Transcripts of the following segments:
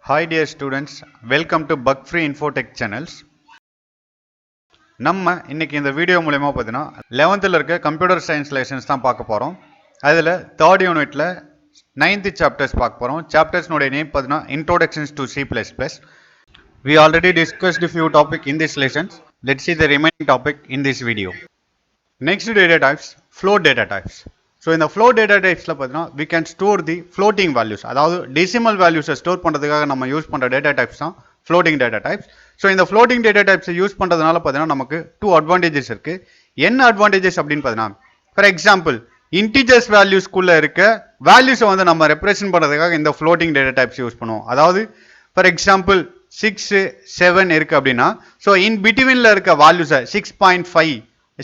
Hi dear students, welcome to Bug Free Infotech channels. நம்ம இன்னைக்கு இந்த வீடியோ மூலமா பார்த்தீங்கன்னா 11th இருக்க கம்ப்யூட்டர் சயின்ஸ் லெசன்ஸ் தான் பார்க்க போறோம். அதுல 3rd யூனிட்ல 9th சாப்டர்ஸ் பார்க்க போறோம். சாப்டர்ஸ்னுடைய நேம் பார்த்தீங்கன்னா Introductions to C++. We already discussed a few topics in this lessons. Let's see the remaining topic in this video. Next data types, float data types. So in the float data types we can store the floating values. அதாவது decimal values store பண்றதுக்காக நம்ம use பண்ற data types தான் floating data types. So இந்த floating data types use பண்றதுனால பார்த்தீங்கன்னா நமக்கு two advantages இருக்கு. என்ன advantages அப்படின்னு பார்த்தீங்கன்னா, for example integers values குள்ள இருக்க values வந்து நம்ம represent பண்றதுக்காக இந்த floating data types யூஸ் பண்ணுவோம். அதாவது for example 6 7 இருக்கு அப்படின்னா, so in betweenல இருக்க values 6.5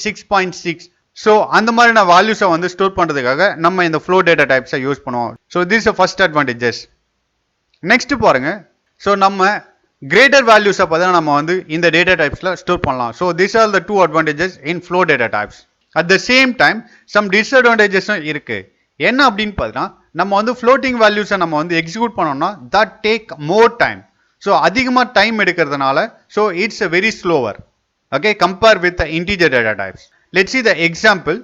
6.6 so அந்த மாதிரியான values வந்து ஸ்டோர் பண்றதுக்காக நம்ம இந்த float data types யூஸ் பண்ணுவோம். So this is the first advantages. Next பாருங்க, so நம்ம greater values பார்த்தா நம்ம வந்து இந்த data typesல ஸ்டோர் பண்ணலாம். So these are the two advantages in float data types. At the same time some disadvantages இருக்கு. என்ன அப்படின்னு பார்த்தா, நம்ம வந்து floating values நம்ம வந்து எக்ஸிக்யூட் பண்ணோம்னா that take more time. So அதிகமா டைம் எடுக்கிறதுனால so it's a very slower. Okay, compare with the integer data types. Let's see the example.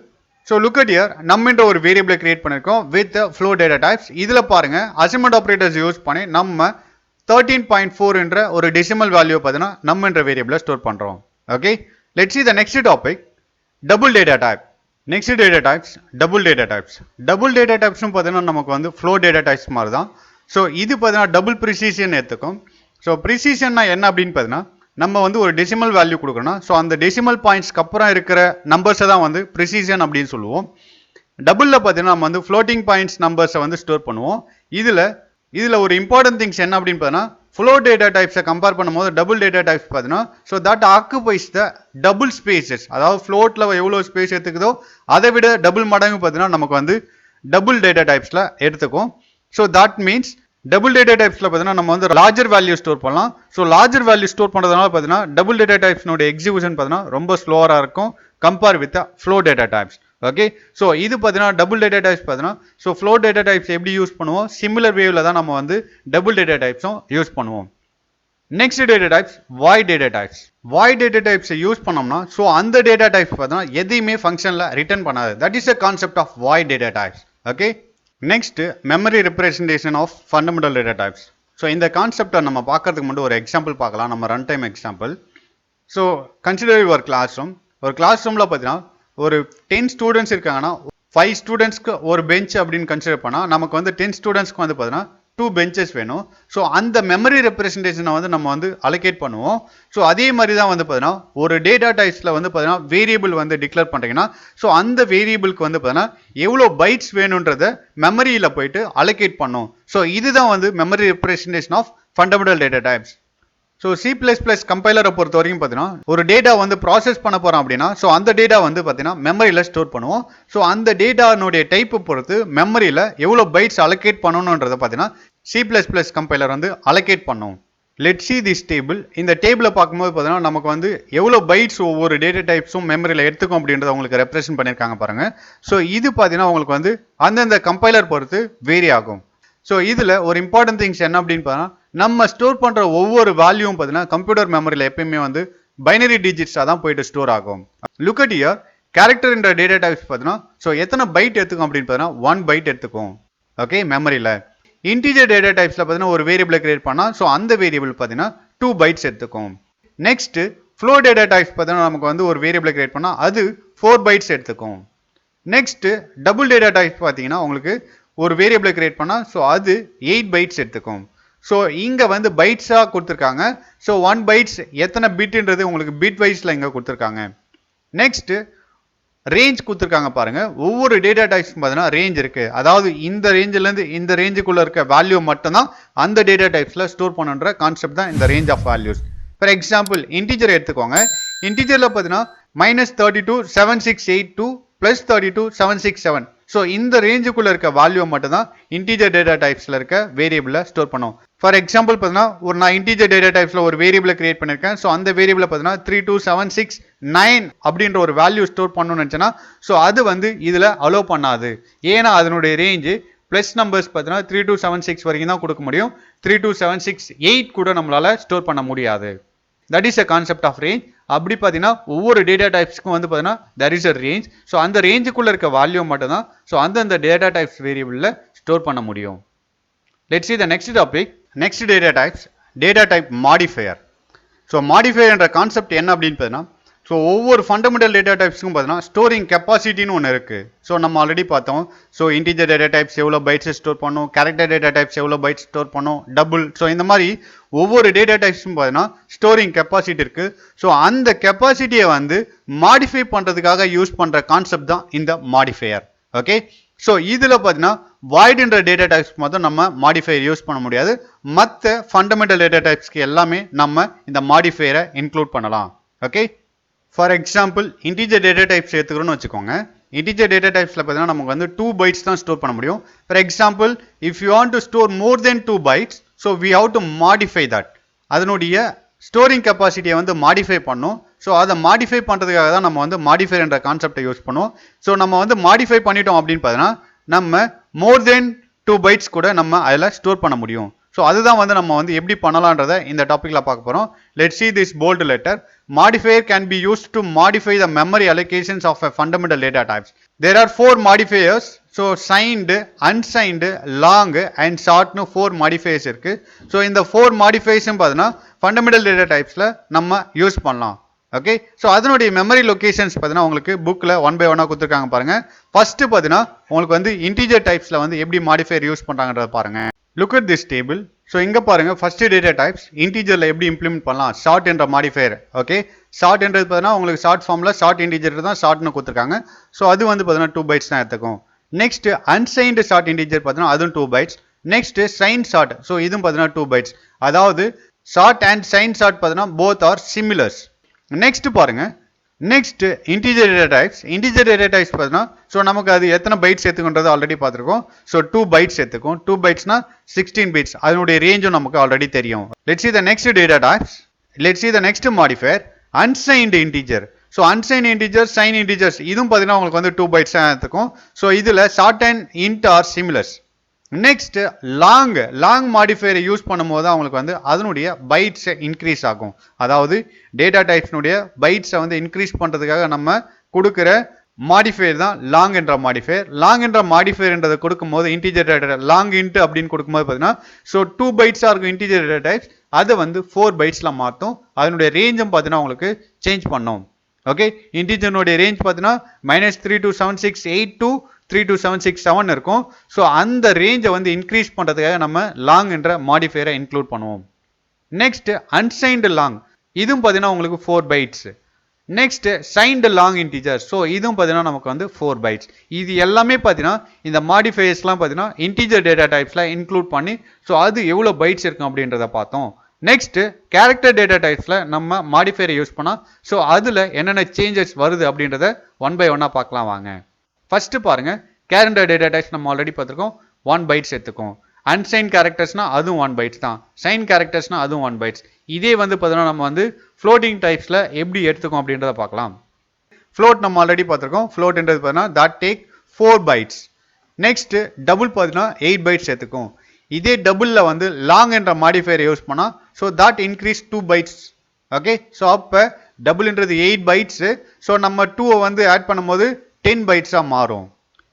So look at here, நம்ம என்ற ஒரு variable create பண்ணிருக்கோம் with the float data types. இதுல பாருங்க assignment operators use பண்ணி நம்ம 13.4 என்ற ஒரு decimal value பார்த்தீங்கன்னா நம்ம என்ற variable ஸ்டோர் பண்றோம். Okay, let's see the next topic, double data type. Next data types, double data types. Double data types பார்த்தீங்கன்னா நமக்கு வந்து float data types மாதிரி தான். So இது பார்த்தீங்கன்னா double precision எடுத்துக்கும். So precision என்ன அப்படின்னு பார்த்தீங்கன்னா, நம்ம வந்து ஒரு டெசிமல் வேல்யூ கொடுக்கணும். ஸோ அந்த டெசிமல் பாயிண்ட்ஸ்க்கு அப்புறம் இருக்கிற நம்பர்ஸை தான் வந்து ப்ரிசிஷன் அப்படின்னு சொல்லுவோம். டபுளில் பார்த்தீங்கன்னா நம்ம வந்து ஃப்ளோட்டிங் பாயிண்ட்ஸ் நம்பர்ஸை வந்து ஸ்டோர் பண்ணுவோம். இதில் ஒரு இம்பார்ட்டன்ட் திங்ஸ் என்ன அப்படின்னு பார்த்தீங்கன்னா, ஃப்ளோட் டேட்டா டைப்ஸை கம்பேர் பண்ணும்போது டபுள் டேட்டா டைப்ஸ் பார்த்தீங்கன்னா, so that occupies the double spaces. அதாவது ஃப்ளோட்டில் எவ்வளோ ஸ்பேஸ் எடுத்துக்குதோ அதை விட டபுள் மடங்கு பார்த்தீங்கன்னா நமக்கு வந்து டபுள் டேட்டா டைப்ஸில் எடுத்துக்கும். So that means double data டைப்ஸ்ல பார்த்தீங்கன்னா நம்ம வந்து லார்ஜர் வேல்யூ ஸ்டோர் பண்ணலாம். ஸோ லார்ஜர் வேல்யூ ஸ்டோர் பண்ணுறதுனால பார்த்தீங்கன்னா டபுள் டேட்டா டைப்ஸ்னோட எக்ஸிக்யூஷன் பார்த்தீங்கன்னா ரொம்ப ஸ்லோவராக இருக்கும் compare with float data types. Okay, so இது பார்த்தீங்கன்னா டபுள் டேட்டா டைப்ஸ் பார்த்தீங்கன்னா, ஸோ ஃப்ளோ டேட்டா டைப்ஸ் எப்படி யூஸ் பண்ணுவோம், சிமிலர் வேவ்ல தான் நம்ம வந்து டபுள் டேட்டா டைப்ஸும் யூஸ் பண்ணுவோம். Next data types, void data types. Void data types use பண்ணோம்னா ஸோ அந்த டேட்டா டைப்ஸ் பார்த்தீங்கன்னா எதையுமே ஃபங்க்ஷனில் ரிட்டர்ன் பண்ணாது. That is a concept of void data types. Okay, next memory representation of fundamental data types. So இந்த கான்செப்டை நம்ம பார்க்கறதுக்கு முன்னாடி ஒரு எக்ஸாம்பிள் பார்க்கலாம், நம்ம run time example. So consider your class room. ஒரு கிளாஸ் ரூமில் பார்த்தீங்கன்னா ஒரு 10 ஸ்டூடெண்ட்ஸ் இருக்காங்கன்னா 5 ஸ்டூடெண்ட்ஸ்க்கு ஒரு பெஞ்ச் அப்படின்னு கன்சிடர் பண்ணால் நமக்கு வந்து 10 ஸ்டூடெண்ட்ஸ்க்கு வந்து பார்த்தீங்கன்னா 2 பெஞ்சஸ் வேணும். ஸோ அந்த மெமரி ரெப்ரசன்டேஷனை வந்து நம்ம வந்து அலோகேட் பண்ணுவோம். ஸோ அதே மாதிரி தான் வந்து பார்த்தீங்கன்னா ஒரு டேட்டா டைப்ஸில் வந்து பார்த்தீங்கன்னா வேரியபிள் வந்து டிக்ளேர் பண்ணுறீங்கன்னா ஸோ அந்த வேரியபிளுக்கு வந்து பார்த்தீங்கன்னா எவ்வளோ பைட்ஸ் வேணுன்றதை மெமரியில் போயிட்டு அலோகேட் பண்ணும். ஸோ இதுதான் வந்து memory representation of fundamental data types. So C++ கம்பைலரை பொறுத்த வரைக்கும் பார்த்தீங்கன்னா ஒரு டேட்டா வந்து ப்ராசஸ் பண்ண போகிறோம் அப்படின்னா ஸோ அந்த டேட்டா வந்து பார்த்தீங்கன்னா மெமரியில் ஸ்டோர் பண்ணுவோம். ஸோ அந்த டேட்டானுடைய டைப்பை பொறுத்து மெமரியில் எவ்வளோ பைட்ஸ் அலோகேட் பண்ணணுன்றதை பார்த்தீங்கன்னா C++ கம்பைலர் வந்து அலோகேட் பண்ணும். Let see this table. இந்த டேபிளை பார்க்கும்போது பார்த்தீங்கன்னா நமக்கு வந்து எவ்வளோ பைட்ஸ் ஒவ்வொரு டேட்டா டைப்ஸும் மெமரியில் எடுத்துக்கும் அப்படின்றத உங்களுக்கு ரெப்ரசென்ட் பண்ணியிருக்காங்க பாருங்க. ஸோ இது பார்த்தீங்கன்னா உங்களுக்கு வந்து அந்தந்த கம்பைலர் பொறுத்து வேரி ஆகும். ஸோ இதில் ஒரு இம்பார்ட்டன்ட் திங்ஸ் என்ன அப்படின்னு பார்த்தீங்கன்னா, நம்ம ஸ்டோர் பண்ணுற ஒவ்வொரு வேல்யூவும் பார்த்தீங்கன்னா கம்ப்யூட்டர் மெமரியில் எப்பயுமே வந்து பைனரி டிஜிட்ஸாக தான் போயிட்டு ஸ்டோர் ஆகும். லுக் அட் ஹியர், கேரக்டர் என்ற டேட்டா டைப்ஸ் பார்த்தீங்கன்னா ஸோ எத்தனை பைட் எடுத்துக்கும் அப்படின்னு பார்த்தீங்கன்னா 1 பைட் எடுத்துக்கும். ஓகே, மெமரியில். இன்டிஜர் டேட்டா டைப்ஸில் பார்த்தீங்கன்னா ஒரு வேரியபிளை கிரியேட் பண்ணால் ஸோ அந்த வேரியபிள் பார்த்தீங்கன்னா 2 பைட்ஸ் எடுத்துக்கும். நெக்ஸ்ட் ஃப்ளோ டேட்டா டைப்ஸ் பார்த்தீங்கன்னா நமக்கு வந்து ஒரு வேரியபிளை கிரியேட் பண்ணால் அது 4 பைட்ஸ் எடுத்துக்கும். நெக்ஸ்ட் டபுள் டேட்டா டைப்ஸ் பார்த்தீங்கன்னா உங்களுக்கு ஒரு வேரியபிளை கிரியேட் பண்ணால் ஸோ அது 8 பைட்ஸ் எடுத்துக்கும். ஸோ இங்கே வந்து பைட்ஸாக கொடுத்துருக்காங்க. ஸோ 1 பைட்ஸ் எத்தனை பிட்ன்றது உங்களுக்கு பிட் வைஸில் இங்கே கொடுத்துருக்காங்க. நெக்ஸ்ட் ரேஞ்ச் கொடுத்துருக்காங்க பாருங்க. ஒவ்வொரு டேட்டா டைப்ஸ் பார்த்தீங்கன்னா ரேஞ்ச் இருக்கு. அதாவது இந்த ரேஞ்சிலேருந்து இந்த ரேஞ்சுக்குள்ள இருக்க வேல்யூ மட்டும்தான் அந்த டேட்டா டைப்ஸில் ஸ்டோர் பண்ணுன்ற கான்செப்ட் தான் இந்த range of values. For example integer எடுத்துக்கோங்க. இன்டிஜரில் பார்த்தீங்கன்னா -32 7682 +32 767. ஸோ இந்த ரேஞ்சுக்குள்ள இருக்க வேல்யூ மட்டும் தான் இன்டிஜர் டேட்டா டைப்ஸில் இருக்க வேரியபிளை ஸ்டோர் பண்ணும். ஃபார் எக்ஸாம்பிள் பார்த்தீங்கன்னா நான் இன்டிஜர் டேட்டா டைப்ஸில் ஒரு வேரியபிளை கிரியேட் பண்ணியிருக்கேன். ஸோ அந்த வேரியபிளை பார்த்தீங்கன்னா 32769 அப்படின்ற ஒரு வேல்யூ ஸ்டோர் பண்ணணும்னு நினச்சேன்னா ஸோ அது வந்து இதில் அலோவ் பண்ணாது. ஏன்னா அதனுடைய ரேஞ்சு ப்ளஸ் நம்பர்ஸ் பார்த்தீங்கன்னா 3276 வரைக்கும் தான் கொடுக்க முடியும். 32768 கூட நம்மளால ஸ்டோர் பண்ண முடியாது. That is a concept of range. அப்படி பார்த்தீங்கன்னா ஒவ்வொரு டேட்டா டைப்ஸ்க்கும் வந்து பார்த்தீங்கன்னா that is a range. So அந்த ரேஞ்சுக்குள்ள இருக்க வேல்யூ மட்டும் தான் ஸோ அந்தந்த டேட்டா டைப்ஸ் வேரியபிளில் ஸ்டோர் பண்ண முடியும். Let's see the next topic. next data types, data type modifier. So modifier என்ற கான்செப்ட் என்ன அப்படின்னு பார்த்தீங்கன்னா ஸோ ஒவ்வொரு ஃபண்டமெண்டல் டேட்டா டைப்ஸ்க்கும் பார்த்தீங்கன்னா ஸ்டோரிங் கெப்பாசிட்டின்னு ஒன்று இருக்குது. ஸோ நம்ம ஆல்ரெடி பார்த்தோம். ஸோ இன்டிஜர் டேட்டா டைப்ஸ் எவ்வளோ பைட்ஸ் ஸ்டோர் பண்ணும், கேரக்டர் டேட்டா டைப்ஸ் எவ்வளோ பைட்ஸ் ஸ்டோர் பண்ணும், டபுள். ஸோ இந்த மாதிரி ஒவ்வொரு டேட்டா டைப்ஸும் பார்த்தீங்கன்னா ஸ்டோரிங் கெப்பாசிட்டி இருக்குது. ஸோ அந்த கெப்பாசிட்டியை வந்து மாடிஃபை பண்ணுறதுக்காக யூஸ் பண்ணுற கான்செப்ட் தான் இந்த மாடிஃபையர். ஓகே, ஸோ இதில் பார்த்தீங்கன்னா வாய்டுன்ற டேட்டா டைப்ஸ் மட்டும் நம்ம மாடிஃபையர் யூஸ் பண்ண முடியாது. மற்ற ஃபண்டமெண்டல் டேட்டா டைப்ஸ்க்கு எல்லாமே நம்ம இந்த மாடிஃபையரை இன்க்ளூட் பண்ணலாம். Okay, for example integer data types எடுத்துக்கிறோன்னு வச்சுக்கோங்க. இன்டிஜர் டேட்டா டைப்ஸில் பார்த்தீங்கன்னா நமக்கு வந்து 2 bytes தான் ஸ்டோர் பண்ண முடியும். For example if you want to store more then 2 bytes, so we have to modify that. அதனுடைய ஸ்டோரிங் கெப்பாசிட்டியை வந்து மாடிஃபை பண்ணும். ஸோ அதை மாடிஃபை பண்ணுறதுக்காக தான் நம்ம வந்து மாடிஃபையர் என்ற கான்செப்டை யூஸ் பண்ணுவோம். ஸோ நம்ம வந்து மாடிஃபை பண்ணிட்டோம் அப்படின்னு பார்த்தீங்கன்னா நம்ம மோர் தென் 2 bytes கூட நம்ம அதில் ஸ்டோர் பண்ண முடியும். ஸோ அதுதான் வந்து நம்ம வந்து எப்படி பண்ணலான்றதை இந்த டாப்பிக்கில் பார்க்க போகிறோம். Let's see this bold letter. Modifier can be used to modify the memory allocations of a fundamental data types. There are 4 modifiers. So signed, unsigned, long and short னு 4 modifiers இருக்கு. ஸோ இந்த 4 modifiers பார்த்தீங்கன்னா fundamental data டைப்ஸில் நம்ம use பண்ணலாம். Okay, so அதனுடைய memory locations பார்த்தீங்கன்னா உங்களுக்கு புக்கில் 1 by 1 கொடுத்துருக்காங்க பாருங்க. ஃபர்ஸ்ட் பார்த்தீங்கன்னா உங்களுக்கு வந்து இன்டிஜர் டைப்ஸில் வந்து எப்படி மாடிஃபையர் யூஸ் பண்ணுறாங்கன்றத பாருங்க. Look at this table. So இங்கே பாருங்க ஃபர்ஸ்ட் டேட்டா டைப்ஸ் இன்டிஜரில் எப்படி இம்ப்ளிமெண்ட் பண்ணலாம், ஷார்ட் என்ற மாடிஃபையர். ஓகே, ஷார்ட் என்றது பார்த்தீங்கன்னா உங்களுக்கு ஷார்ட் ஃபார்மில் ஷார்ட் இன்டிஜர் தான் ஷார்ட்னு கொடுத்துருக்காங்க. ஸோ அது வந்து பார்த்தீங்கன்னா 2 bytes தான் எடுத்துக்கும். நெக்ஸ்ட் அன்சைன்டு ஷார்ட் இன்டிஜர் பார்த்தீங்கன்னா அதுவும் 2 bytes. Next signed short, so இதுவும் பார்த்தீங்கன்னா 2 bytes. அதாவது ஷார்ட் அண்ட் சைன் ஷார்ட் பார்த்தீங்கன்னா போத் ஆர் சிமிலர்ஸ். நெக்ஸ்ட் பாருங்க, next integer data types. Integer data types பார்த்தீங்கன்னா ஸோ நமக்கு அது எத்தனை பைட்ஸ் எடுத்துக்கின்றது ஆல்ரெடி பார்த்துருக்கோம். ஸோ 2 bytes எடுத்துக்கும். 2 bytesனா 16 bits. அதனுடைய ரேஞ்சும் நமக்கு ஆல்ரெடி தெரியும். Let's see the next data types. Let's see the next modifier, unsigned integer. So unsigned integer, signed integers இதுவும் பார்த்தீங்கன்னா உங்களுக்கு வந்து 2 bytes தான் எடுத்துக்கும். ஸோ இதில் short and int are similars. Next long மாடிஃபையரை யூஸ் பண்ணும்போது தான் அவங்களுக்கு வந்து அதனுடைய பைட்ஸை இன்க்ரீஸ் ஆகும். அதாவது டேட்டா டைப்ஸ்னுடைய பைட்ஸை வந்து இன்க்ரீஸ் பண்ணுறதுக்காக நம்ம கொடுக்குற மாடிஃபையர் தான் லாங் என்ற மாடிஃபையர். லாங் என்ற மாடிஃபையர்ன்றதை கொடுக்கும்போது இன்டிஜர் டேட்டா லாங் இன்ட் அப்படின்னு கொடுக்கும்போது பார்த்தீங்கன்னா ஸோ 2 bytes இருக்கும் இன்டிஜர் டேட்டா டைப்ஸ், அதை வந்து 4 bytesல மாற்றும். அதனுடைய ரேஞ்சும் பார்த்தீங்கன்னா உங்களுக்கு சேஞ்ச் பண்ணும். ஓகே, இன்டிஜர்னுடைய ரேஞ்ச் பார்த்தீங்கன்னா -32768 to 32767 இருக்கும். ஸோ அந்த ரேஞ்சை வந்து இன்க்ரீஸ் பண்ணுறதுக்காக நம்ம லாங் என்ற மாடிஃபையரை இன்க்ளூட் பண்ணுவோம். நெக்ஸ்ட் அன்சைன்டு லாங், இதுவும் பார்த்தீங்கன்னா உங்களுக்கு 4 bytes. Next signed long integer, so இதுவும் பார்த்தீங்கன்னா நமக்கு வந்து 4 bytes. இது எல்லாமே பார்த்தீங்கன்னா இந்த மாடிஃபையர்ஸ்லாம் பார்த்தீங்கன்னா இன்டிஜர் டேட்டா டைப்ஸில் இன்க்ளூட் பண்ணி ஸோ அது எவ்வளோ பைட்ஸ் இருக்கும் அப்படின்றத பார்த்தோம். நெக்ஸ்ட் கேரக்டர் டேட்டா டைப்ஸில் நம்ம மாடிஃபையரை யூஸ் பண்ணால் ஸோ அதில் என்னென்ன சேஞ்சஸ் வருது அப்படின்றத 1 by 1 பார்க்கலாம் வாங்க. ஃபர்ஸ்ட் பாருங்க, கேரக்டர் டேட்டா டைப்ஸ் நம்ம ஆல்ரெடி பார்த்துருக்கோம், 1 bytes எடுத்துக்கும். அன்சைன் கேரக்டர்ஸ்னா அதுவும் 1 bytes தான். சைன் கேரக்டர்ஸ்னா அதுவும் 1 bytes. இதே வந்து பார்த்தீங்கன்னா நம்ம வந்து ஃப்ளோட்டிங் டைப்ஸில் எப்படி எடுத்துக்கோம் அப்படின்றத பார்க்கலாம். ஃப்ளோட் நம்ம ஆல்ரெடி பார்த்துருக்கோம். ஃப்ளோட்ன்றது பார்த்தீங்கன்னா that take 4 bytes. Next double பார்த்தீங்கன்னா 8 bytes எடுத்துக்கும். இதே டபுளில் வந்து லாங் என்ற மாடிஃபையர் யூஸ் பண்ணால் so that increase 2 bytes. Okay, so அப்போ டபுள்ன்றது 8 bytes. ஸோ நம்ம 2 வந்து ஆட் பண்ணும்போது 10 bytes மாறும்.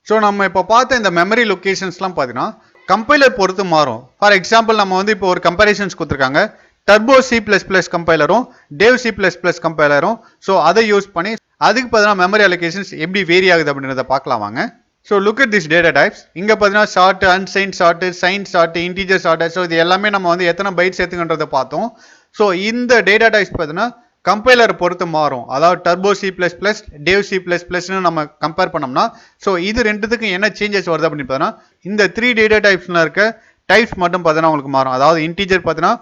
ஸோ நம்ம இப்போ பார்த்த இந்த மெமரி லொகேஷன்ஸ்லாம் பார்த்தீங்கன்னா கம்பைலர் பொறுத்து மாறும். ஃபார் எக்ஸாம்பிள் நம்ம வந்து இப்போ ஒரு கம்பேரிசன்ஸ் கொடுத்துருக்காங்க, டர்போ C++ கம்பைலரும் டேவ் C++ கம்பைலரும். ஸோ அதை யூஸ் பண்ணி அதுக்கு பார்த்தீங்கன்னா மெமரி அலோகேஷன்ஸ் எப்படி வேரி ஆகுது அப்படின்றத பார்க்கலாம் வாங்க. So look at this data types. இங்கே பார்த்தீங்கன்னா short, unsigned short, signed short, integer short. So இது எல்லாமே நம்ம வந்து எத்தனை பைட்ஸ் எடுத்துக்கின்றதை பார்த்தோம். ஸோ இந்த டேட்டா டைப்ஸ் பார்த்தீங்கன்னா கம்பைலர் பொறுத்து மாறும். அதாவது டர்போ C++, டேவ் C++ன்னு நம்ம கம்பேர் பண்ணோம்னா ஸோ இது ரெண்டுத்துக்கும் என்ன சேஞ்சஸ் வருது அப்படின்னு பார்த்தீங்கன்னா இந்த 3 டேட்டா டைப்ஸில் இருக்க டைப்ஸ் மட்டும் பார்த்தீங்கன்னா உங்களுக்கு மாறும். அதாவது இன்டிஜர் பார்த்தீங்கன்னா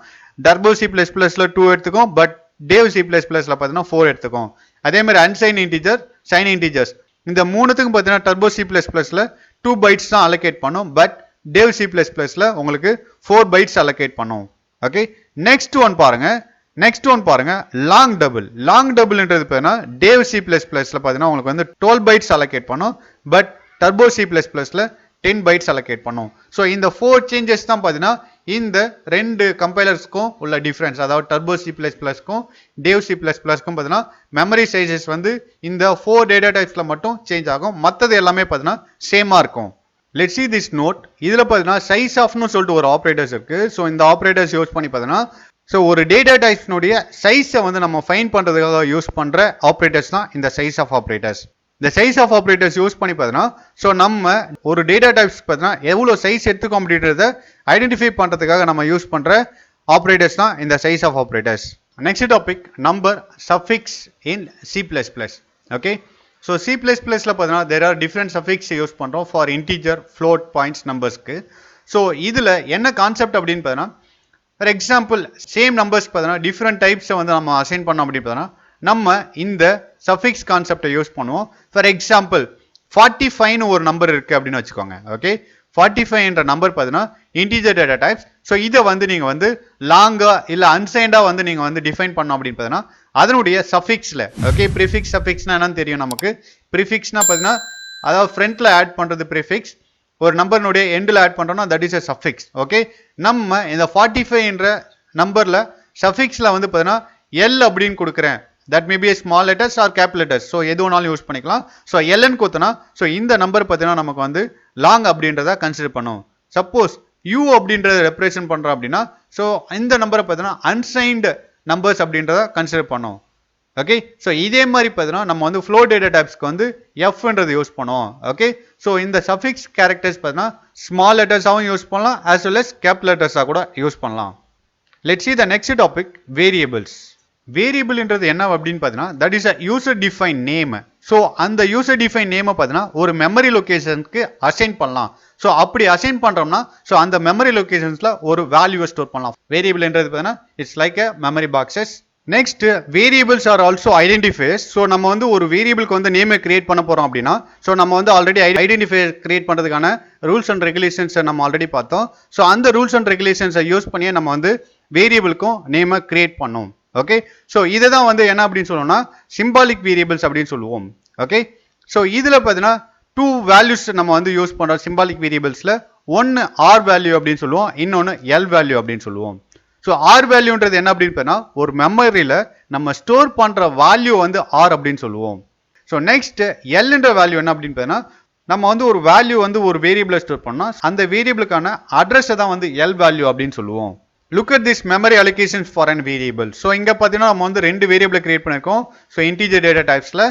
டர்போ C++ல 2 எடுத்துக்கும், பட் டேவ் C++ல பார்த்தீங்கன்னா 4 எடுத்துக்கும். அதே மாதிரி அன்சைன் இன்டிஜர், சைன் இன்டிஜர்ஸ் இந்த மூணுத்துக்கும் பார்த்தீங்கன்னா டர்போ C++ல 2 bytes தான் அலோகேட் பண்ணும், பட் டேவ் C++ல உங்களுக்கு 4 bytes அலோகேட் பண்ணும். ஓகே, நெக்ஸ்ட் ஒன் பாருங்க லாங் டபுள்ன்றது பார்த்தீங்கன்னா டேவ் C++ல பார்த்தீங்கன்னா உங்களுக்கு வந்து 12 bytes அலோகேட் பண்ணும், பட் டர்போ C++ல 10 bytes allocate பண்ணும். ஸோ இந்த 4 சேஞ்சஸ் தான் பார்த்தீங்கன்னா இந்த ரெண்டு கம்பைலர்ஸ்க்கும் உள்ள டிஃபரன்ஸ். அதாவது டர்போ C++க்கும் டேவ் C++க்கும் பார்த்தீங்கன்னா மெமரி சைஸஸ் வந்து இந்த 4 டேட்டா டைப்ஸ்ல மட்டும் சேஞ்ச் ஆகும். மற்றது எல்லாமே பார்த்தீங்கன்னா சேமா இருக்கும். Let's see this note. இதில் பார்த்தீங்கன்னா சைஸ் ஆஃப்னு சொல்லிட்டு ஒரு ஆப்ரேட்டர்ஸ் இருக்கு. ஸோ இந்த ஆப்ரேட்டர்ஸ் யூஸ் பண்ணி பார்த்தீங்கன்னா ஸோ ஒரு டேட்டா டைப்ஸ்னுடைய சைஸை வந்து நம்ம ஃபைன் பண்ணுறதுக்காக யூஸ் பண்ணுற ஆப்ரேட்டர்ஸ் தான் இந்த சைஸ் ஆஃப் ஆப்ரேட்டர்ஸ். இந்த சைஸ் ஆஃப் ஆப்ரேட்டர்ஸ் யூஸ் பண்ணி பார்த்தீங்கன்னா ஸோ நம்ம ஒரு டேட்டா டைப்ஸ் பார்த்தீங்கன்னா எவ்வளோ சைஸ் எடுத்துக்கோம் அப்படின்றத ஐடென்டிஃபை பண்ணுறதுக்காக நம்ம யூஸ் பண்ணுற ஆப்ரேட்டர்ஸ் தான் இந்த size of operators. Next topic number suffix in C++. Okay, so C++ல பார்த்தீங்கன்னா there are different suffix use பண்ணுறோம் ஃபார் இன்டீஜர், ஃப்ளோட், பாயிண்ட்ஸ், நம்பர்ஸ்க்கு. ஸோ இதில் என்ன கான்செப்ட் அப்படின்னு பார்த்தீங்கன்னா ஃபார் எக்ஸாம்பிள் சேம் நம்பர்ஸ் பார்த்தீங்கன்னா டிஃப்ரெண்ட் டைப்ஸை வந்து நம்ம அசைன் பண்ணோம் அப்படின்னு பார்த்தீங்கன்னா நம்ம இந்த சஃபிக்ஸ் கான்செப்டை யூஸ் பண்ணுவோம். ஃபார் எக்ஸாம்பிள் 45ன்னு ஒரு நம்பர் இருக்குது அப்படின்னு வச்சுக்கோங்க. ஓகே, 45என்ற நம்பர் பார்த்தீங்கன்னா இன்டீஜர் டேட்டா டைப்ஸ். ஸோ இதை வந்து நீங்கள் வந்து லாங்காக இல்லை அன்சைண்டாக வந்து நீங்கள் வந்து டிஃபைன் பண்ணோம் அப்படின்னு பார்த்தீங்கன்னா அதனுடைய சஃபிக்ஸில், ஓகே, ப்ரிஃபிக்ஸ் சஃபிக்ஸ்னா என்னன்னு தெரியும் நமக்கு. ப்ரிஃபிக்ஸ்னா பார்த்தீங்கன்னா அதாவது ஃப்ரண்ட்டில் ஆட் பண்ணுறது ப்ரிஃபிக்ஸ், ஒரு நம்பர்னுடைய எண்டில் ஆட் பண்ணுறோம்னா that is a suffix. Okay, நம்ம இந்த 45 என்ற நம்பரில் சஃபிக்ஸில் வந்து பார்த்தீங்கன்னா எல் அப்படின்னு கொடுக்குறேன். That may be a small letters or cap letters. So எது வேணாலும் யூஸ் பண்ணிக்கலாம். ஸோ எல்என் கொடுத்தனா ஸோ இந்த நம்பர் பார்த்தீங்கன்னா நமக்கு வந்து லாங் அப்படின்றத கன்சிடர் பண்ணும். சப்போஸ் யூ அப்படின்றத ரெப்ரசன்ட் பண்ணுறோம் அப்படின்னா ஸோ இந்த நம்பரை பார்த்தீங்கன்னா அன்சைன்டு நம்பர்ஸ் அப்படின்றத கன்சிடர் பண்ணும். ஓகே, ஸோ இதே மாதிரி பார்த்தீங்கன்னா நம்ம வந்து ஃப்ளோ டேட்டா டைப்ஸ்க்கு வந்து எஃப்ன்றது யூஸ் பண்ணுவோம். ஓகே, ஸோ இந்த சஃபிக்ஸ் கேரக்டர்ஸ் பார்த்தீங்கன்னா ஸ்மால் லெட்டர்ஸாகவும் யூஸ் பண்ணலாம் as well as கேப் லெட்டர்ஸாக கூட யூஸ் பண்ணலாம். Let's see the next topic, variables. வேரியபிள்ன்றது என்ன அப்படின்னு பார்த்தீங்கன்னா that is a user define name. So அந்த யூசர் டிஃபைன் நேமை பார்த்தீங்கன்னா ஒரு மெமரி லொக்கேஷனுக்கு அசைன் பண்ணலாம். ஸோ அப்படி அசைன் பண்ணுறோம்னா ஸோ அந்த மெமரி லொக்கேஷன்ஸில் ஒரு வேல்யூவை ஸ்டோர் பண்ணலாம். வேரியபிள்ன்றது பார்த்தீங்கன்னா it's like a memory boxes. Next variables are also identifiers. So நம்ம வந்து ஒரு வேரியபிளுக்கு வந்து நேமை கிரியேட் பண்ண போகிறோம் அப்படின்னா ஸோ நம்ம வந்து ஆல்ரெடி ஐடென்டிஃபையர் கிரியேட் பண்ணுறதுக்கான ரூல்ஸ் அண்ட் ரெகுலேஷன்ஸை நம்ம ஆல்ரெடி பார்த்தோம். ஸோ அந்த ரூல்ஸ் அண்ட் ரெகுலேஷன்ஸை யூஸ் பண்ணியே நம்ம வந்து வேரியபிளுக்கும் நேமை கிரியேட் பண்ணோம். ஓகே, ஸோ இதை தான் வந்து என்ன அப்படின்னு சொல்லுவோம்னா சிம்பாலிக் வேரியபிள்ஸ் அப்படின்னு சொல்லுவோம். ஓகே, ஸோ இதில் பார்த்தீங்கன்னா 2 வேல்யூஸ் நம்ம வந்து யூஸ் பண்ணுறோம் சிம்பாலிக் வேரியபிள்ஸில். ஒன்று ஆர் வேல்யூ அப்படின்னு சொல்லுவோம், இன்னொன்று எல் வேல்யூ அப்படின்னு சொல்லுவோம். ஸோ ஆர் வேல்யூன்றது என்ன அப்படின்னு பார்த்தா ஒரு மெமரியில் நம்ம ஸ்டோர் பண்ணுற வேல்யூ வந்து ஆர் அப்படின்னு சொல்லுவோம். ஸோ நெக்ஸ்ட் எல்ன்ற வேல்யூ என்ன அப்படின்னு பார்த்தா நம்ம வந்து ஒரு வேல்யூ வந்து ஒரு வேரியபிளை ஸ்டோர் பண்ணோம், அந்த வேரியபிளுக்கான அட்ரஸை தான் வந்து எல் வேல்யூ அப்படின்னு சொல்லுவோம். Look at this memory allocations for an variable. So இங்கே பார்த்தீங்கன்னா நம்ம வந்து 2 வேரியபிளை கிரியேட் பண்ணியிருக்கோம். ஸோ இன்டீஜர் டேட்டா டைப்ஸில்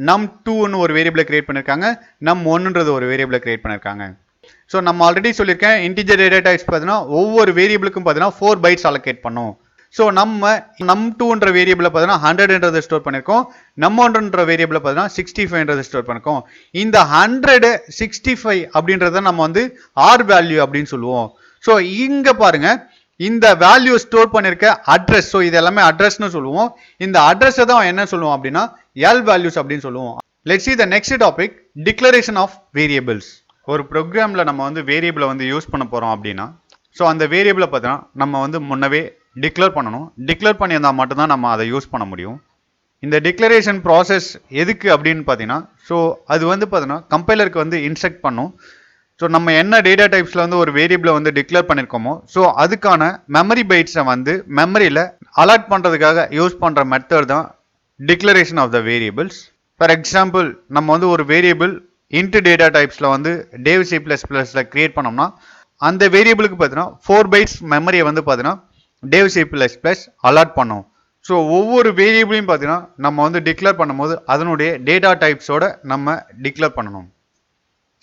num2ன்னு ஒரு வேரியபிளை கிரியேட் பண்ணியிருக்காங்க, num1ன்றது ஒரு வேரியபிளை கிரியேட் பண்ணியிருக்காங்க. ஸோ நம்ம ஆல்ரெடி சொல்லியிருக்கேன் இன்டீஜர் டேட்டா டைப்ஸ் பார்த்தீங்கன்னா ஒவ்வொரு வேரியபிளுக்கும் பார்த்தீங்கன்னா 4 பைட்ஸ் அலோகேட் பண்ணும். ஸோ நம்ம num2ன்ற வேரியபிளை பார்த்தீங்கன்னா 100ன்றதை ஸ்டோர் பண்ணியிருக்கோம், num1ன்ற வேரியபிளை பார்த்தீங்கன்னா 65ன்றதை ஸ்டோர் பண்ணியிருக்கோம். இந்த 100 65 அப்படின்றத நம்ம வந்து ஆர் வேல்யூ அப்படின்னு சொல்லுவோம். ஸோ இங்கே பாருங்க இந்த வேல்யூ ஸ்டோர் பண்ணிருக்க அட்ரஸ். ஸோ இது எல்லாமே அட்ரஸ்னு சொல்லுவோம். இந்த அட்ரஸை தான் என்ன சொல்லுவோம் அப்படின்னா எல் வேல்யூஸ் அப்படின்னு சொல்லுவோம். Let's see the next topic, declaration of variables. ஒரு ப்ரோக்ராம்ல நம்ம வந்து வேரியபிளை வந்து யூஸ் பண்ண போறோம் அப்படின்னா ஸோ அந்த வேரியபிளை பார்த்தீங்கன்னா நம்ம வந்து முன்னவே டிக்ளேர் பண்ணணும். டிக்ளேர் பண்ணியிருந்தால் மட்டும்தான் நம்ம அதை யூஸ் பண்ண முடியும். இந்த டிக்ளரேஷன் ப்ராசஸ் எதுக்கு அப்படின்னு பார்த்தீங்கன்னா ஸோ அது வந்து பார்த்தீங்கன்னா கம்பைலருக்கு வந்து இன்ஸ்ட்ரக்ட் பண்ணும். ஸோ நம்ம என்ன டேட்டா டைப்ஸில் வந்து ஒரு வேரியபிளை வந்து டிக்ளேர் பண்ணியிருக்கோமோ ஸோ அதுக்கான மெமரி பைட்ஸை வந்து மெமரியில் அலாட் பண்ணுறதுக்காக யூஸ் பண்ணுற மெத்தட் தான் declaration of the variables. For example நம்ம வந்து ஒரு வேரியபிள் இன்ட் டேட்டா டைப்ஸில் வந்து டேவ் C++ல கிரியேட் பண்ணோம்னா அந்த வேரியபிளுக்கு பார்த்தீங்கன்னா 4 பைட்ஸ் மெமரியை வந்து பார்த்தீங்கன்னா டேவ் C++ அலாட் பண்ணும். ஸோ ஒவ்வொரு வேரியபிளையும் பார்த்தீங்கன்னா நம்ம வந்து டிக்ளேர் பண்ணும்போது அதனுடைய டேட்டா டைப்ஸோட நம்ம டிக்ளேர் பண்ணணும்.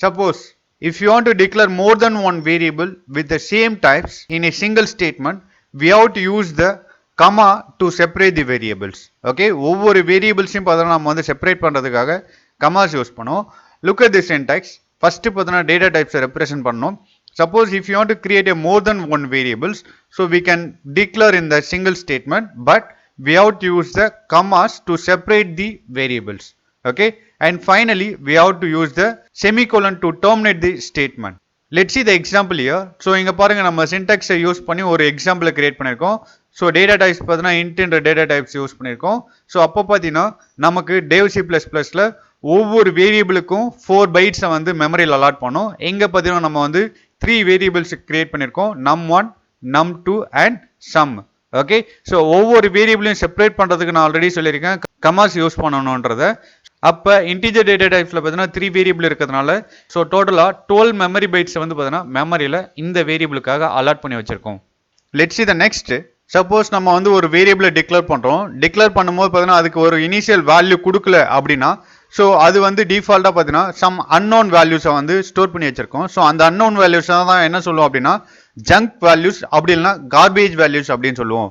Suppose if you want to declare more than one variable with the same types in a single statement, we have to use the comma to separate the variables. Okay, ஒவ்வொரு வேரியபிள்ஸையும் பார்த்தீங்கன்னா நம்ம வந்து separate பண்ணுறதுக்காக Khamas use பண்ணுவோம். Look at the syntax. First பார்த்தீங்கன்னா data டைப்ஸை represent பண்ணணும். Suppose if you want to create a more than one variables, so we can declare in the single statement, but we have to use the commas to separate the variables. Okay, and finally we have to use the semicolon to terminate the statement. Let's see the example here. So இங்க பாருங்க நம்ம syntax use பண்ணி ஒரு எக்ஸாம்பிளை create பண்ணியிருக்கோம். So data types பார்த்தீங்கன்னா இன்ட்ன்ற data types use பண்ணியிருக்கோம். So அப்போ பார்த்தீங்கன்னா நமக்கு டேவ் C++ல ஒவ்வொரு வேரியபிளுக்கும் 4 பைட்ஸை வந்து மெமரியில் அலாட் பண்ணோம். எங்கே பார்த்தீங்கன்னா நம்ம வந்து 3 வேரியபிள்ஸ் கிரியேட் பண்ணியிருக்கோம், num1, num2 and sum. Okay, so ஒவ்வொரு வேரியபிளையும் செப்பரேட் பண்ணுறதுக்கு நான் ஆல்ரெடி சொல்லியிருக்கேன் கமாஸ் யூஸ் பண்ணணுன்றதை. அப்போ இன்டிஜர் டேட்டா டைப்ஸில் பார்த்தீங்கன்னா 3 வேரியபிள் இருக்கிறதுனால ஸோ டோட்டலாக 12 மெமரி பைட்ஸை வந்து பார்த்தீங்கன்னா மெமரியில் இந்த வேரியபிளுக்காக அலாட் பண்ணி வச்சிருக்கோம். Let's see the next. Suppose நம்ம வந்து ஒரு வேரியபிளை டிக்ளேர் பண்ணுறோம். டிக்ளேர் பண்ணும்போது பார்த்தீங்கன்னா அதுக்கு ஒரு இனிஷியல் வேல்யூ கொடுக்கல அப்படின்னா ஸோ அது வந்து டிஃபால்ட்டாக பார்த்தீங்கன்னா சம் அன்னோன் வேல்யூஸை வந்து ஸ்டோர் பண்ணி வச்சிருக்கோம். ஸோ அந்த அன்னோன் வேல்யூஸை தான் என்ன சொல்லுவோம் அப்படின்னா ஜங்க் வேல்யூஸ், அப்படி இல்லைனா கார்பேஜ் வேல்யூஸ் அப்படின்னு சொல்லுவோம்.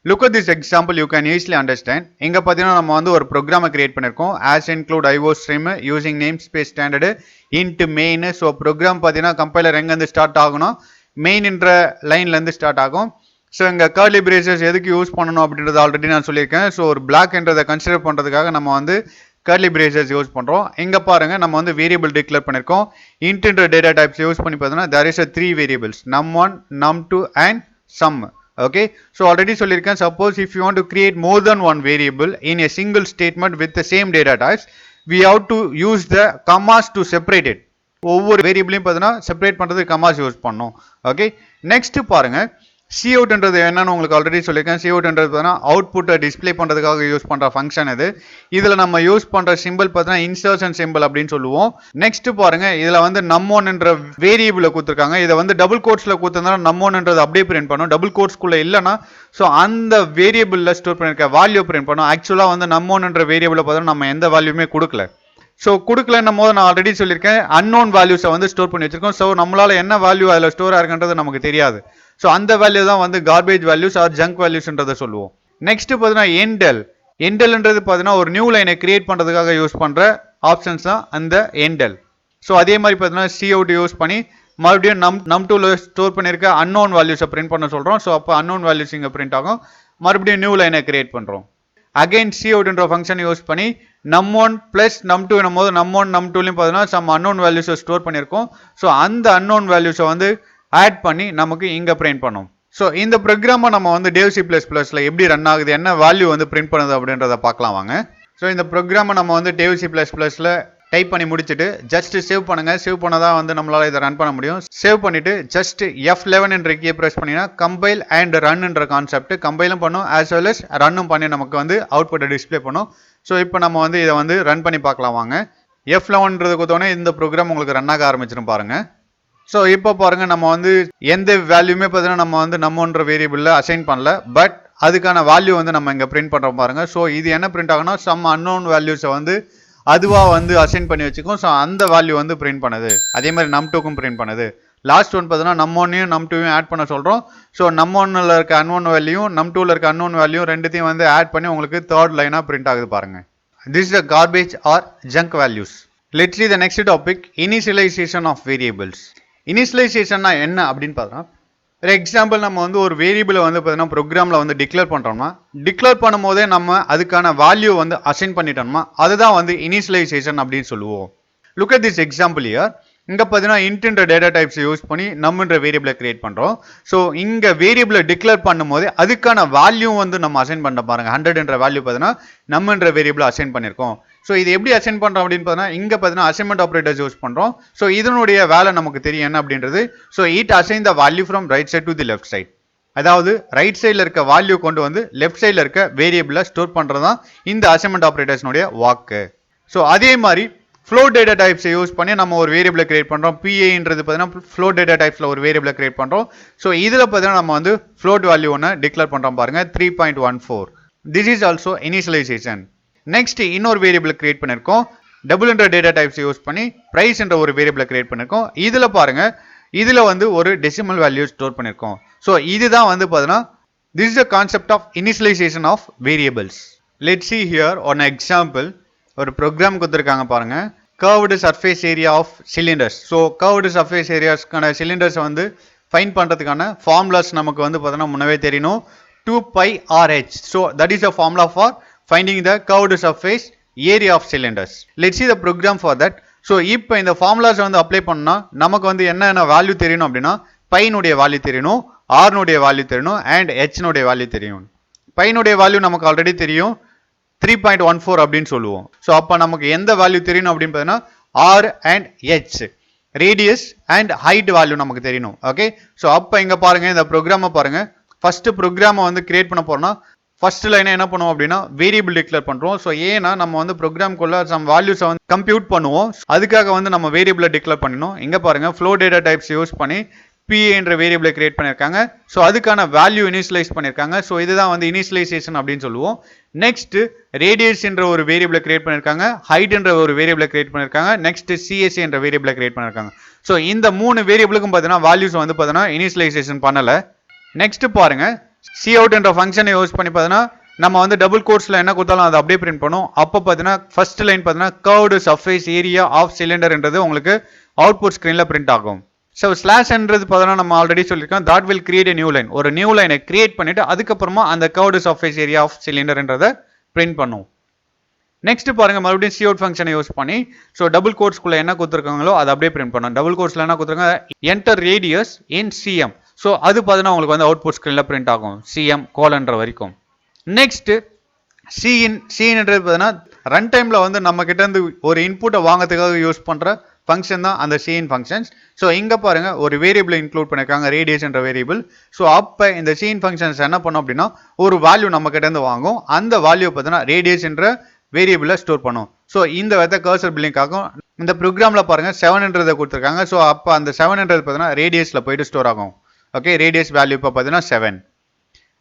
Look at this example, you can easily understand. இங்கே பார்த்தீங்கன்னா நம்ம வந்து ஒரு ப்ரோக்ராமை கிரியேட் பண்ணியிருக்கோம். Hash include IO stream using name space standard int main. So program பார்த்தீங்கன்னா கம்பைலர் எங்கேருந்து ஸ்டார்ட் ஆகணும், மெயின்ன்ற லைன்லேருந்து ஸ்டார்ட் ஆகும். ஸோ இங்கே கர்லி பிரேசஸ் எதுக்கு யூஸ் பண்ணணும் அப்படின்றது ஆல்ரெடி நான் சொல்லியிருக்கேன். ஸோ ஒரு பிளாக்ன்றதை கன்சிடர் பண்ணுறதுக்காக நம்ம வந்து கர்லி பிரேசஸ் யூஸ் பண்ணுறோம். இங்கே பாருங்க நம்ம வந்து வேரியபிள் டிக்ளேர் பண்ணியிருக்கோம். இன்ட்ன்ற டேட்டா டைப்ஸ் யூஸ் பண்ணி பார்த்தீங்கன்னா there is a 3 variables num1, num2 and sum. Okay, so already சொல்லியிருக்கேன், suppose if you want to create more than one variable in a single statement with the same data types, we have to use the commas to separate it. ஒவ்வொரு வேரியபிளையும் பார்த்தீங்கன்னா separate பண்ணுறதுக்கு Khamas use பண்ணோம். Okay, next பாருங்க coutன்றது என்னன்னு உங்களுக்கு already சொல்லியிருக்கேன். coutன்றது பார்த்தீங்கன்னா அவுட்புட்டை டிஸ்பிளே பண்ணுறதுக்காக யூஸ் பண்ணுற ஃபங்க்ஷன் இது. இதில் நம்ம யூஸ் பண்ணுற சிம்பிள் பார்த்தீங்கன்னா இன்சர்ஷன் சிம்பிள் அப்படின்னு சொல்லுவோம். நெக்ஸ்ட் பாருங்க, இதில் வந்து num1ன்ற வேரியபிளை கொடுத்துருக்காங்க. இதை வந்து டபுள் கோட்ஸில் கொடுத்துருந்தா num1ன்றது அப்படியே பிரிண்ட் பண்ணும். டபுள் கோட்ஸ்குள்ளே இல்லைன்னா ஸோ அந்த வேரியபிளில் ஸ்டோர் பண்ணியிருக்க வேல்யூ பிரிண்ட் பண்ணும். ஆக்சுவலாக வந்து num1ன்ற வேரியபிளை பார்த்தீங்கன்னா நம்ம எந்த வேல்யூமே கொடுக்கல. ஸோ கொடுக்கலன்னும் போது நான் ஆல்ரெடி சொல்லியிருக்கேன் அன்னோன் வேல்யூஸை வந்து ஸ்டோர் பண்ணி வச்சிருக்கோம். ஸோ நம்மளால என்ன வேல்யூ அதில் ஸ்டோர் ஆகுன்றது நமக்கு தெரியாது. ஸோ அந்த வேல்யூ தான் வந்து கார்பேஜ் வேல்யூஸ் ஆர் ஜங்க் வேல்யூஸ்ன்றதை சொல்லுவோம். நெக்ஸ்ட் பார்த்தீங்கன்னா எண்டல். எண்டல்ன்றது பார்த்தீங்கன்னா ஒரு நியூ லைனை கிரியேட் பண்ணுறதுக்காக யூஸ் பண்ணுற ஆப்ஷன்ஸ் தான் அந்த எண்டல். ஸோ அதே மாதிரி பார்த்தீங்கன்னா cout யூஸ் பண்ணி மறுபடியும் num2ல ஸ்டோர் பண்ணியிருக்க அன்னோன் வேல்யூஸை பிரிண்ட் பண்ண சொல்கிறோம். ஸோ அப்போ அன்னோன் வேல்யூஸ் இங்கே பிரிண்ட் ஆகும். மறுபடியும் நியூ லைனை கிரியேட் பண்ணுறோம். அகைன் coutன்ற ஃபங்க்ஷன் யூஸ் பண்ணி num1 பிளஸ் num2 என்னும்போது num1 num2லையும் பார்த்தீங்கன்னா சம் அன்னோன் வேல்யூஸை ஸ்டோர் பண்ணியிருக்கோம். ஸோ அந்த அன்னோன் வேல்யூஸை வந்து ஆட் பண்ணி நமக்கு இங்கே பிரிண்ட் பண்ணும். ஸோ இந்த ப்ரோக்ராமை நம்ம வந்து dev C++ல எப்படி ரன் ஆகுது, என்ன வேல்யூ வந்து பிரிண்ட் பண்ணுது அப்படின்றத பார்க்கலாம் வாங்க. ஸோ இந்த ப்ரோக்ராமை நம்ம வந்து dev C++ல டைப் பண்ணி முடிச்சுட்டு ஜஸ்ட் சேவ் பண்ணுங்க. சேவ் பண்ணதான் வந்து நம்மளால இதை ரன் பண்ண முடியும். சேவ் பண்ணிட்டு ஜஸ்ட் F11 என்ற கீயை பிரஸ் பண்ணினா கம்பைல் அண்ட் ரன்ன்ற கான்செப்ட் கம்பைலும் பண்ணும் as well as ரன்னும் பண்ணி நமக்கு வந்து அவுட்புட்டை டிஸ்பிளே பண்ணும். ஸோ இப்போ நம்ம வந்து இதை வந்து ரன் பண்ணி பார்க்கலாம் வாங்க. F11ன்றது கொடுத்தோடனே இந்த ப்ரோக்ராம் உங்களுக்கு ரன் ஆக ஆரம்பிச்சிடும் பாருங்க. ஸோ இப்போ பாருங்க நம்ம வந்து எந்த வேல்யூமே பார்த்தீங்கன்னா நம்ம வந்து num1ன்ற வேரியபிளில் அசைன் பண்ணல, பட் அதுக்கான வேல்யூ வந்து நம்ம இங்கே பிரிண்ட் பண்ணுறோம் பாருங்க. ஸோ இது என்ன பிரிண்ட் ஆகும்னா சம் அன்னோன் வேல்யூஸை வந்து அதுவாக வந்து அசைன் பண்ணி வச்சுக்கோம். ஸோ அந்த வேல்யூ வந்து பிரிண்ட் பண்ணுது. அதே மாதிரி num2க்கும் பிரிண்ட் பண்ணுது. லாஸ்ட் ஒன் பார்த்தீங்கன்னா num1யும் num2யும் ஆட் பண்ண சொல்கிறோம். ஸோ num1ல இருக்க அன்னோன் வேல்யூயும் num2ல இருக்க அன்னோன் வேல்யூ ரெண்டுத்தையும் வந்து ஆட் பண்ணி உங்களுக்கு தேர்ட் லைனாக பிரிண்ட் ஆகுது பாருங்க. This is a garbage or junk values. Let's see the next topic, initialization of variables. இனிஷியலைசேஷன்னா என்ன அப்படின்னு பார்த்தோம்னா, ஃபார் எக்ஸாம்பிள் நம்ம வந்து ஒரு வேரியபிளை வந்து பார்த்தீங்கன்னா ப்ரோக்ராமில் வந்து டிக்ளேர் பண்ணுறோம்னா டிக்ளேர் பண்ணும் போதே நம்ம அதுக்கான வேல்யூ வந்து அசைன் பண்ணிட்டோம்னா அதுதான் வந்து இனிஷியலைசேஷன் அப்படின்னு சொல்லுவோம். Look at this example here. இங்கே பார்த்தீங்கன்னா இன்ட்ன்ற டேட்டா டைப்ஸ் யூஸ் பண்ணி நம்மன்ற வேரியபிளை கிரியேட் பண்ணுறோம். ஸோ இங்கே வேரியபிளை டிக்ளேர் பண்ணும்போது அதுக்கான வேல்யூ வந்து நம்ம அசைன் பண்ண பாருங்க. 100ன்ற வேல்யூ பார்த்தீங்கன்னா நம்மன்ற வேரியபிளை அசைன் பண்ணியிருக்கோம். ஸோ இது எப்படி அசைன் பண்ணுறோம் அப்படின்னு பார்த்தீங்கன்னா இங்கே பார்த்தீங்கன்னா அசைன்மெண்ட் ஆப்ரேட்டர்ஸ் யூஸ் பண்ணுறோம். ஸோ இதனுடைய வேலை நமக்கு தெரியும் என்ன அப்படின்றது. So it assign the value from right side to the left side. அதாவது ரைட் சைடில் இருக்க வேல்யூ கொண்டு வந்து லெஃப்ட் சைடில் இருக்க வேரியபிளை ஸ்டோர் பண்ணுறது தான் இந்த அசைன்மெண்ட் ஆப்ரேட்டர்ஸ்னுடைய வாக்கு. ஸோ அதே மாதிரி ஃப்ளோட் டேட்டா டைப்ஸை யூஸ் பண்ணி நம்ம ஒரு வேரியபிளை கிரியேட் பண்ணுறோம். PAன்றது பார்த்தீங்கன்னா ஃப்ளோட் டேட்டா டைப்ஸில் ஒரு வேரியபிளை கிரியேட் பண்ணுறோம். ஸோ இதில் பார்த்தீங்கன்னா நம்ம வந்து ஃப்ளோட் வேல்யூ ஒன்று டிக்ளேர் பண்ணுறோம் பாருங்க, 3.14. This is also initialization. Next இன்னொரு வேரியபிளை கிரியேட் பண்ணியிருக்கோம். டபுள்ன்ற டேட்டா டைப்ஸ் யூஸ் பண்ணி பிரைஸ் என்ற ஒரு வேரியபிளை கிரியேட் பண்ணியிருக்கோம். இதில் பாருங்க, இதில் வந்து ஒரு டெசிமல் வேல்யூ ஸ்டோர் பண்ணியிருக்கோம். ஸோ இதுதான் வந்து பார்த்தீங்கன்னா this is the concept of initialization of variables. Let's see here on example. ஒரு ப்ரோக்ராம் கொடுத்துருக்காங்க பாருங்க, curved surface area of cylinders. So curved surface areasக்கான சிலிண்டர்ஸை வந்து ஃபைண்ட் பண்ணுறதுக்கான ஃபார்முலாஸ் நமக்கு வந்து பார்த்தோன்னா முன்னவே தெரியணும். 2πRH. So that is a formula for finding the curved surface area of cylinders. Let's see the program for that. So இப்போ இந்த ஃபார்முலாஸ் வந்து அப்ளை பண்ணால் நமக்கு வந்து என்னென்ன வேல்யூ தெரியணும் அப்படின்னா பைனுடைய வேல்யூ தெரியணும், ஆர்னுடைய வேல்யூ தெரியணும் அண்ட் ஹெச்னுடைய வேல்யூ தெரியணும். பைனுடைய வேல்யூ நமக்கு ஆல்ரெடி தெரியும், 3.14 அப்படின்னு சொல்லுவோம். ஸோ அப்போ நமக்கு எந்த வேல்யூ தெரியணும் அப்படின்னு பார்த்தீங்கன்னா R and H, radius and height value நமக்கு தெரியணும். ஓகே, ஸோ அப்போ இங்கே பாருங்க, இந்த ப்ரோக்ராமை பாருங்க. ஃபர்ஸ்ட் ப்ரோக்ராமை வந்து கிரியேட் பண்ண போறோம்னா ஃபர்ஸ்ட் லைனை என்ன பண்ணுவோம் அப்படின்னா வேரியபிள் டிக்ளேர் பண்றோம். ஸோ ஏன்னா நம்ம வந்து ப்ரோக்ராம்குள்ள சம் வேல்யூஸை வந்து கம்ப்யூட் பண்ணுவோம். அதுக்காக வந்து நம்ம வேரியபிளை டிக்ளேர் பண்ணணும். இங்க பாருங்க ஃப்ளோ டேட்டா டைப்ஸ் யூஸ் பண்ணி PA என்ற வேரியபிளை கிரியேட் பண்ணியிருக்காங்க. ஸோ அதுக்கான வேல்யூ இனிஷியலைஸ் பண்ணியிருக்காங்க. ஸோ இதுதான் வந்து இனிஷியலைசேஷன் அப்படின்னு சொல்லுவோம். நெக்ஸ்ட் ரேடியஸ் என்ற ஒரு வேரியபிளை கிரியேட் பண்ணியிருக்காங்க, ஹைட் என்ற ஒரு வேரியபிளை கிரியேட் பண்ணியிருக்காங்க, நெக்ஸ்ட் CSA என்ற வேரியபிளை கிரியேட் பண்ணியிருக்காங்க. ஸோ இந்த 3 வேரியபிளுக்கும் பார்த்தீங்கன்னா வேல்யூஸ் வந்து பார்த்தீங்கன்னா இனிஷியலைசேஷன் பண்ணல. நெக்ஸ்ட் பாருங்க, சி அவுட் என்ற ஃபங்க்ஷனை யூஸ் பண்ணி பார்த்தீங்கன்னா நம்ம வந்து டபுள் கோட்ஸ்ல என்ன கொடுத்தாலும் அதை அப்படியே பிரிண்ட் பண்ணும். அப்போ பார்த்தீங்கன்னா ஃபர்ஸ்ட் லைன் பார்த்தீங்கன்னா கர்வ்டு சர்ஃபேஸ் ஏரியா ஆஃப் சிலிண்டர்ன்றது உங்களுக்கு அவுட்புட் ஸ்க்ரீன்ல பிரிண்ட் ஆகும். ஸோ ஸ்லாஷ்ன்றது பார்த்தீங்கன்னா நம்ம ஆல்ரெடி சொல்லியிருக்கோம், that will create a new line. ஒரு நியூ லைனை கிரியேட் பண்ணிட்டு அதுக்கப்புறமா அந்த கர்வ்டு சர்ஃபேஸ் ஏரியா ஆஃப் சிலிண்டர்ன்றதை பிரிண்ட் பண்ணும். நெக்ஸ்ட் பாருங்க, மறுபடியும் சி அவுட் ஃபங்க்ஷனை யூஸ் பண்ணி ஸோ டபுள் கோட்ஸ்குள்ள என்ன கொடுத்துருக்காங்களோ அதை அப்படியே பிரிண்ட் பண்ணும். டபுள் கோட்ஸ்ல என்ன கொடுத்துருக்காங்க, என்டர் ரேடியஸ் இன் சிஎம். ஸோ அது பார்த்தீங்கன்னா உங்களுக்கு வந்து அவுட்புட் ஸ்க்ரீன்ல பிரிண்ட் ஆகும் சிஎம் கோலன்ற வரைக்கும். நெக்ஸ்ட் சின்ன்றது பார்த்தீங்கன்னா ரன் டைம்ல வந்து நம்ம கிட்ட இருந்து ஒரு இன்புட்டை வாங்கிறதுக்காக யூஸ் பண்ற ஃபங்க்ஷன் தான் அந்த சின் ஃபங்க்ஷன்ஸ். ஸோ இங்க பாருங்க ஒரு வேரியபிள் இன்க்ளூட் பண்ணிருக்காங்க, ரேடியஸ் என்ற வேரியபிள். ஸோ அப்போ இந்த சின் ஃபங்க்ஷன்ஸ் என்ன பண்ணும் அப்படின்னா ஒரு வேல்யூ நம்ம கிட்ட இருந்து வாங்கும். அந்த வேல்யூ பார்த்தீங்கன்னா ரேடியஸ் என்ற வேரியபிளை ஸ்டோர் பண்ணும். ஸோ இந்த வித கர்சர் பில்லிங் ஆகும். இந்த ப்ரோக்ராம்ல பாருங்க 7ன்றதை கொடுத்துருக்காங்க. ஸோ அப்போ அந்த 7ன்றது பார்த்தீங்கன்னா ரேடியஸ்ல போயிட்டு ஸ்டோர் ஆகும். ஓகே, ரேடியஸ் வேல்யூ இப்போ பார்த்தீங்கன்னா 7.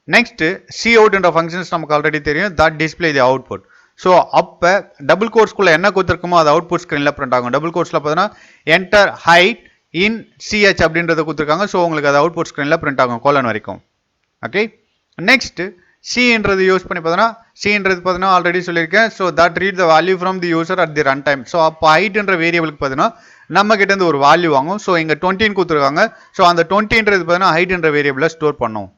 நெக்ஸ்ட் சி அவுட் என்ற ஃபங்க்ஷன்ஸ் நமக்கு ஆல்ரெடி தெரியும், that display the output. So அப்போ டபுள் கோட்ஸ்குள்ள என்ன கொடுத்துருக்குமோ அது அவுட்புட் ஸ்க்ரீன்ல பிரிண்ட் ஆகும். டபுள் கோட்ஸ்ல பார்த்தீங்கன்னா என்டர் ஹைட் இன் சிஹெச் அப்படின்றத கொடுத்துருக்காங்க. ஸோ உங்களுக்கு அது அவுட்புட் ஸ்க்ரீன்ல பிரிண்ட் ஆகும் கோலன் வரைக்கும். ஓகே, நெக்ஸ்ட் சின்றது யூஸ் பண்ணி பார்த்தீங்கன்னா சின்றது பார்த்தீங்கன்னா ஆல்ரெடி சொல்லியிருக்கேன். So that read the value from the user at the run time. So அப்போ ஹைட்ன்ற வேரியபிளுக்கு பார்த்தீங்கன்னா நம்ம கிட்ட இருந்து ஒரு வேல்யூ வாங்கும். ஸோ இங்க 20 கொடுத்துருக்காங்க. ஸோ அந்த 20ன்றது பார்த்தீங்கன்னா ஹைட்ன்ற வேரியபிளை ஸ்டோர் பண்ணும்.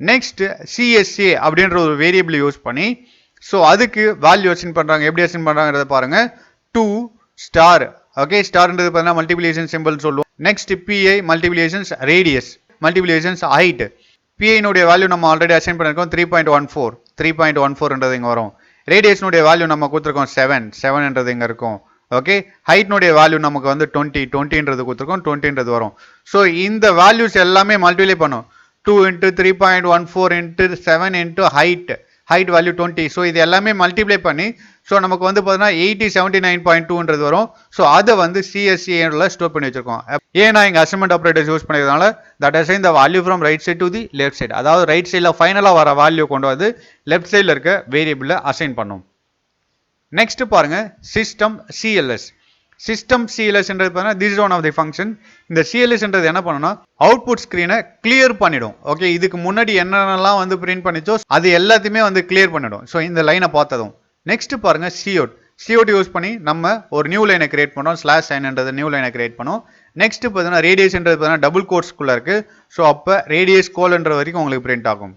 நெக்ஸ்ட் CSA அப்படின்ற ஒரு வேரியபிள் யூஸ் பண்ணி ஸோ அதுக்கு வேல்யூ அசைன் பண்றாங்க. எப்படி அசைன் பண்றாங்கறத பாருங்க. 2 ஸ்டார். ஓகே, ஸ்டார்ன்றது பார்த்தீங்கன்னா மல்டிப்ளிகேஷன் சிம்பிள் சொல்லுவோம். Next PI multiplications radius multiplications height. PI value நம்ம ஆல்ரெடி அசைன் பண்ணிருக்கோம் 3.14. 3.14ன்றது இங்க வரும். ரேடியஸ்னுடைய வேல்யூ நம்ம கொடுத்துருக்கோம் 7ன்றது இங்க இருக்கும். ஓகே, ஹைட்னுடைய வேல்யூ நமக்கு வந்து 20ன்றது கொடுத்துருக்கோம், 20ன்றது வரும். ஸோ இந்த வேல்யூஸ் எல்லாமே மல்டிப்ளை பண்ணும். 2 into 3.14 into 7 into height value 20. So இது எல்லாமே மல்டிப்ளை பண்ணி ஸோ நமக்கு வந்து பார்த்தீங்கன்னா 8079.2ன்றது வரும். ஸோ அதை வந்து CSA ஸ்டோர் பண்ணி வச்சிருக்கோம். ஏன்னா இங்கே அசைன்மெண்ட் ஆப்ரேட்டர்ஸ் யூஸ் பண்ணிக்கிறதுனால that assign the value from right side to the left side. அதாவது ரைட் சைடில் ஃபைனலாக வர வேல்யூ கொண்டு வந்து லெஃப்ட் சைடில் இருக்க வேரியபிளை அசைன் பண்ணும். நெக்ஸ்ட் பாருங்க, சிஸ்டம் CLS. சிஸ்டம் CLSன்றது பார்த்தீங்கன்னா this is one of the function. இந்த CLSன்றது என்ன பண்ணுன்னா அவுட்புட் ஸ்க்ரீனை கிளியர் பண்ணிடும். ஓகே, இதுக்கு முன்னாடி என்னென்னலாம் வந்து பிரிண்ட் பண்ணிச்சோ அது எல்லாத்தையுமே வந்து கிளியர் பண்ணிடும். ஸோ இந்த லைனை பார்த்ததும். நெக்ஸ்ட் பாருங்க சிஅவுட் யூஸ் பண்ணி நம்ம ஒரு நியூ லைனை கிரியேட் பண்ணோம். /n நியூ லைனை கிரியேட் பண்ணோம். நெக்ஸ்ட் பார்த்தீங்கன்னா ரேடியஸ்ன்றது பார்த்தீங்கன்னா டபுள் கோட்ஸ்குள்ள இருக்கு. ஸோ அப்போ ரேடியஸ் கோல்ன்ற வரைக்கும் உங்களுக்கு பிரிண்ட் ஆகும்.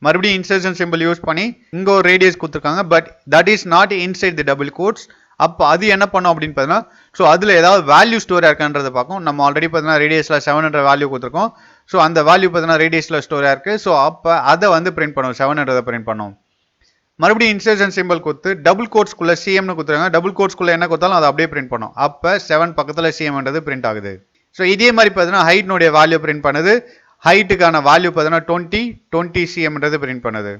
மறுபடியும் இன்சர்ஷன் சிம்பிள் யூஸ் பண்ணி இங்க ஒரு ரேடியஸ் கொடுத்துருக்காங்க, but that is not inside the double quotes. அப்போ அது என்ன பண்ணும் அப்படின்னு பார்த்தீங்கன்னா ஸோ அதில் ஏதாவது வேல்யூ ஸ்டோர் இருக்கான்றதை பார்க்கும். நம்ம ஆல்ரெடி பார்த்தீங்கன்னா ரேடியஸில் 700 வேல்யூ கொடுத்துருக்கோம். ஸோ அந்த வேல்யூ பார்த்தீங்கன்னா ரேடியஸில் ஸ்டோர் இருக்கு. ஸோ அப்போ அதை வந்து பிரிண்ட் பண்ணும், 700 பிரிண்ட் பண்ணும். மறுபடியும் இன்சர்ஷன் சிம்பிள் கொடுத்து டபுள் கோட்ஸ்குள்ள CMனு கொடுத்துருக்காங்க. டபுள் கோட்ஸ்குள்ள என்ன கொடுத்தாலும் அதை அப்படியே பிரிண்ட் பண்ணும். அப்போ 7 பக்கத்தில் CMன்றது பிரிண்ட் ஆகுது. ஸோ இதே மாதிரி பார்த்தீங்கன்னா ஹைட்னுடைய வேல்யூ பிரிண்ட் பண்ணுது. ஹைட்டுக்கான வேல்யூ பார்த்தீங்கன்னா 20 CMன்றது பிரிண்ட் பண்ணுது.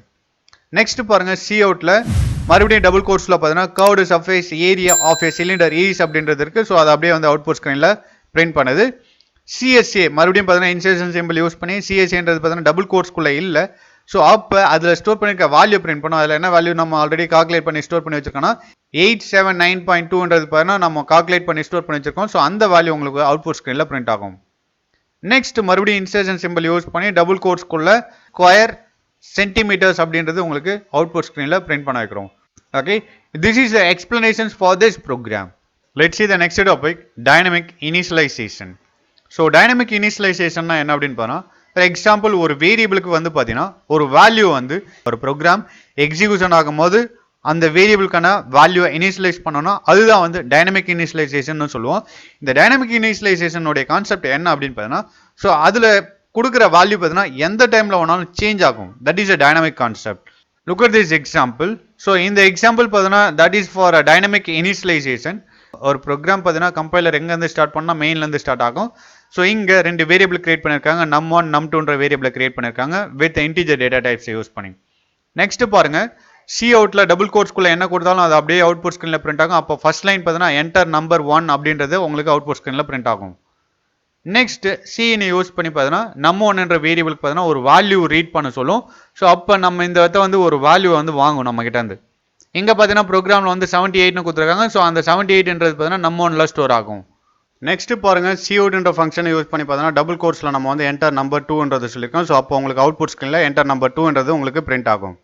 நெக்ஸ்ட் பாருங்க, சி அவுட்ல மறுபடியும் டபுள் கோட்ஸ்ல பார்த்தீங்கன்னா curved surface area of a cylinder is அப்படின்றது இருக்கு. ஸோ அதை அப்படியே வந்து அவுட்புட் ஸ்க்ரீன்ல பிரிண்ட் பண்ணுது. CSA மறுபடியும் பார்த்தீங்கன்னா இன்சர்ஷன் சிம்பிள் யூஸ் பண்ணி CSAன்றது பார்த்தீங்கன்னா டபுள் கோட்ஸ்குள்ள இல்லை. ஸோ அப்போ அதில் ஸ்டோர் பண்ணிருக்க வேல்யூ பிரிண்ட் பண்ணும். அதில் என்ன வேல்யூ நம்ம ஆல்ரெடி கால்குலேட் பண்ணி ஸ்டோர் பண்ணி வச்சிருக்கோம்னா 879.2ன்றது பார்த்தீங்கன்னா நம்ம கால்குலேட் பண்ணி ஸ்டோர் பண்ணி வச்சிருக்கோம். ஸோ அந்த வேல்யூ உங்களுக்கு அவுட்புட் ஸ்க்ரீன்ல பிரிண்ட் ஆகும். நெக்ஸ்ட் மறுபடியும் இன்சர்ஷன் சிம்பிள் யூஸ் பண்ணி டபுள் கோட்ஸ்குள்ள ஸ்கொயர் சென்டிமீட்டர்ஸ் அப்படின்றது உங்களுக்கு அவுட்புட் ஸ்க்ரீன்ல பிரிண்ட் பண்ண வைக்கிறோம். Okay, this is the explanations for this program. Let's see the next topic, dynamic initialization. So dynamic initialization என்ன அப்படின்னு பார்த்தா, ஃபார் எக்ஸாம்பிள் ஒரு வேரியபிளுக்கு வந்து பார்த்தீங்கன்னா ஒரு வேல்யூ வந்து ஒரு ப்ரோக்ராம் எக்ஸிக்யூஷன் ஆகும்போது அந்த வேரியபிளுக்கான வேல்யூவை இனிஷியலைஸ் பண்ணோம்னா அதுதான் வந்து டைனமிக் இனிஷியலைசேஷன் சொல்லுவோம். இந்த டைனமிக் இனிஷியலைசேஷனுடைய கான்செப்ட் என்ன அப்படின்னு பார்த்தீங்கன்னா ஸோ அதில் கொடுக்குற வேல்யூ பார்த்தீங்கன்னா எந்த டைம்ல வேணாலும் சேஞ்ச் ஆகும். That is a dynamic concept. Look at this example. So in the example பார்த்தீங்கன்னா that is for a dynamic initialization. ஒரு ப்ரோக்ராம் பார்த்தீங்கன்னா கம்பைலர் எங்கேருந்து ஸ்டார்ட் பண்ணால் மெயின்லேருந்து ஸ்டார்ட் ஆகும். ஸோ இங்கே 2 வேரியபிள் கிரியேட் பண்ணியிருக்காங்க, num1 num2ன்ற வேரியபிளை கிரியேட் பண்ணியிருக்காங்க வித் இன்டிஜர் டேட்டா டைப்ஸை யூஸ் பண்ணி. நெக்ஸ்ட் பாருங்க, சி அவுட்டில் டபுள் கோட்ஸ்குள்ளே என்ன கொடுத்தாலும் அது அப்படியே அவுட்புட் ஸ்க்ரீனில் பிரிண்ட் ஆகும். அப்போ ஃபர்ஸ்ட் லைன் பார்த்தீங்கன்னா என்டர் நம்பர் 1 அப்படின்றது உங்களுக்கு அவுட்புட் ஸ்க்ரீனில் பிரிண்ட் ஆகும். நெக்ஸ்ட் சின்னு யூஸ் பண்ணி பார்த்தீங்கன்னா num1ன்ற வேரியபிளுக்கு பார்த்தீங்கன்னா ஒரு வேல்யூ ரீட் பண்ண சொல்லும். ஸோ அப்போ நம்ம இந்த இடத்த வந்து ஒரு வேல்யூ வந்து வாங்கும் நம்ம கிட்ட இருந்து. இங்கே பார்த்தீங்கன்னா ப்ரோக்ராமில் வந்து 78னு கொடுத்துருக்காங்க. ஸோ அந்த 78ன்றது பார்த்தீங்கன்னா num1ல ஸ்டோர் ஆகும். நெக்ஸ்ட் பாருங்க, coutன்ற ஃபங்க்ஷனை யூஸ் பண்ணி பார்த்தீங்கன்னா டபுள் கோட்ஸில் நம்ம வந்து என்டர் நம்பர் 2ன்றது சொல்லியிருக்கோம். ஸோ அப்போ உங்களுக்கு அவுட்புட் ஸ்க்ரீனில் என்டர் நம்பர் 2ன்றது உங்களுக்கு பிரிண்ட் ஆகும்.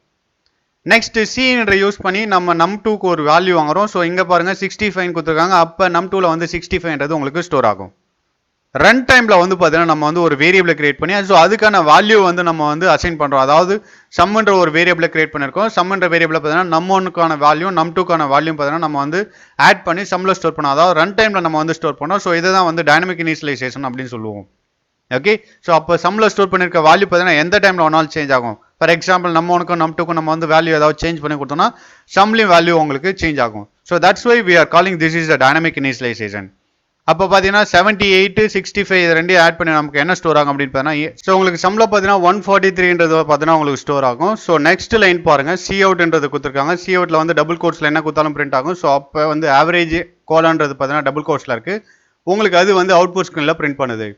நெக்ஸ்ட் சின்ற யூஸ் பண்ணி நம்ம num2க்கு ஒரு வேல்யூ வாங்குறோம். ஸோ இங்கே பாருங்க 65 கொடுத்துருக்காங்க. அப்போ num2ல வந்து 65ன்றது உங்களுக்கு ஸ்டோர் ஆகும். ரன் டைம்ல வந்து பார்த்தீங்கன்னா நம்ம வந்து ஒரு வேரியபிளை கிரியேட் பண்ணி ஸோ அதுக்கான வேல்யூ வந்து நம்ம வந்து அசைன் பண்ணுறோம். அதாவது சம்ன்ற ஒரு வேரியபிளை கிரியேட் பண்ணியிருக்கோம். சம்ன்ற வேரியபிளை பார்த்தீங்கன்னா num1க்கான வேல்யூ num2க்கான வேல்யூ பார்த்தீங்கன்னா நம்ம வந்து ஆட் பண்ணி சம்மில் ஸ்டோர் பண்ணோம். அதாவது ரன் டைம்ல நம்ம வந்து ஸ்டோர் பண்ணோம். ஸோ இதுதான் வந்து டைனமிக் இனிஷியலைசேஷன் அப்படின்னு சொல்லுவோம். ஓகே, ஸோ அப்போ சம்மில் ஸ்டோர் பண்ணியிருக்க வேல்யூ பார்த்தீங்கன்னா எந்த டைமில் ஒன்றாலும் சேஞ்ச் ஆகும். ஃபார் எக்ஸாம்பிள் num1க்கும் num2க்கும் நம்ம வந்து வேல்யூ ஏதாவது சேஞ்ச் பண்ணி கொடுத்தோம்னா சம்லையும் வேல்யூ உங்களுக்கு சேஞ்ச் ஆகும். So that's why we are calling this is a dynamic initialization. அப்போ பார்த்தீங்கன்னா 78 65 இது ரெண்டையும் ஆட் பண்ணி நமக்கு என்ன ஸ்டோர் ஆகும் அப்படின்னு பார்த்தீங்கன்னா, ஸோ உங்களுக்கு சம்மில் பார்த்தீங்கன்னா 143ன்றது பார்த்தீங்கன்னா உங்களுக்கு ஸ்டோர் ஆகும். ஸோ நெக்ஸ்ட் லைன் பாருங்க, சி அவுட்ன்றது கொடுத்துருக்காங்க. சி அவுட்டில் வந்து டபுள் கோட்ஸில் என்ன கொடுத்தாலும் பிரிண்ட் ஆகும். ஸோ அப்போ வந்து ஆவரேஜ் கோலான்றது பார்த்தீங்கன்னா டபுள் கோட்ஸில் இருக்கு. உங்களுக்கு அது வந்து அவுட்புட் ஸ்க்ரீனில் பிரிண்ட் பண்ணுது.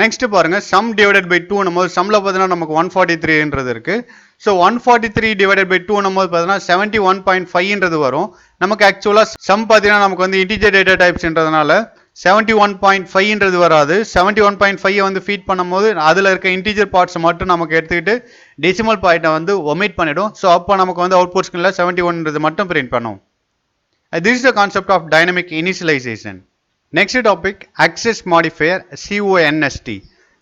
நெக்ஸ்ட் பாருங்க, சம் டிவைடட் பை 2 நம்ம சம்மில் பார்த்தீங்கன்னா நமக்கு 143ன்றது இருக்கு. ஸோ 143 டிவைடட் பை 2 நம்ம பார்த்தீங்கன்னா 71.5ன்றது வரும். நமக்கு ஆக்சுவலாக சம் பார்த்தீங்கன்னா நமக்கு வந்து இன்டிஜர் டேட்டா டைப்ஸ்ன்றதுனால 71.5ன்றது வராது. 71.5 வந்து ஃபீட் பண்ணும்போது அதில் இருக்க இன்டிஜர் பார்ட்ஸ் மட்டும் நமக்கு எடுத்துக்கிட்டு டெசிமல் பாயிண்ட்டை வந்து ஒமிட் பண்ணிடும். ஸோ அப்போ நமக்கு வந்து அவுட்புட் ஸ்க்ரீனில் 71ன்றது மட்டும் பிரிண்ட் பண்ணும். This is the concept of dynamic initialization. Next topic, access modifier CONST.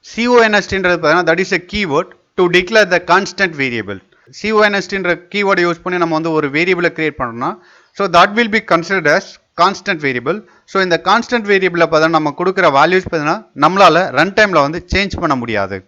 CONSTன்றது பார்த்தீங்கன்னா that is a keyword to declare the constant variable. CONSTன்ற keyword use பண்ணி நம்ம வந்து ஒரு வேரியபிளை கிரியேட் பண்ணோம்னா so that will be considered as constant variable. So இந்த constant வேரியபிளை பார்த்தீங்கன்னா நம்ம கொடுக்குற வேல்யூஸ் பார்த்தீங்கன்னா நம்மளால ரன் டைம்ல வந்து சேஞ்ச் பண்ண முடியாது.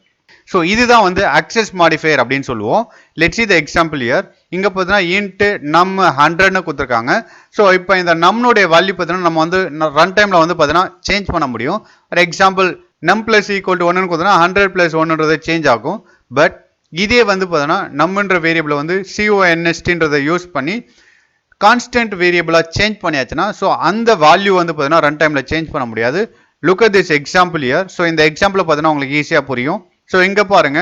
ஸோ இதுதான் வந்து access modifier அப்படின்னு சொல்லுவோம். Let's see the example here. இங்கே பார்த்தீங்கன்னா int num 100ன்னு கொடுத்துருக்காங்க. ஸோ இப்போ இந்த நம்மளுடைய வேல்யூ பார்த்தீங்கன்னா நம்ம வந்து ரன் டைமில் வந்து பார்த்தீங்கன்னா சேஞ்ச் பண்ண முடியும். For example num plus equal to 1ன்னு கொடுத்தோன்னா 100 plus 1ன்றது சேஞ்ச் ஆகும். பட் இதே வந்து பார்த்தீங்கன்னா நம்மன்ற வேரியபிளை வந்து CONSTன்றதை யூஸ் பண்ணி கான்ஸ்டன்ட் வேரியபிளாக சேஞ்ச் பண்ணியாச்சுன்னா ஸோ அந்த வேல்யூ வந்து பார்த்தீங்கன்னா ரன் டைமில் சேஞ்ச் பண்ண முடியாது. Look at this example year. So இந்த எக்ஸாம்பிளை பார்த்தீங்கன்னா உங்களுக்கு ஈஸியாக புரியும். ஸோ இங்கே பாருங்க,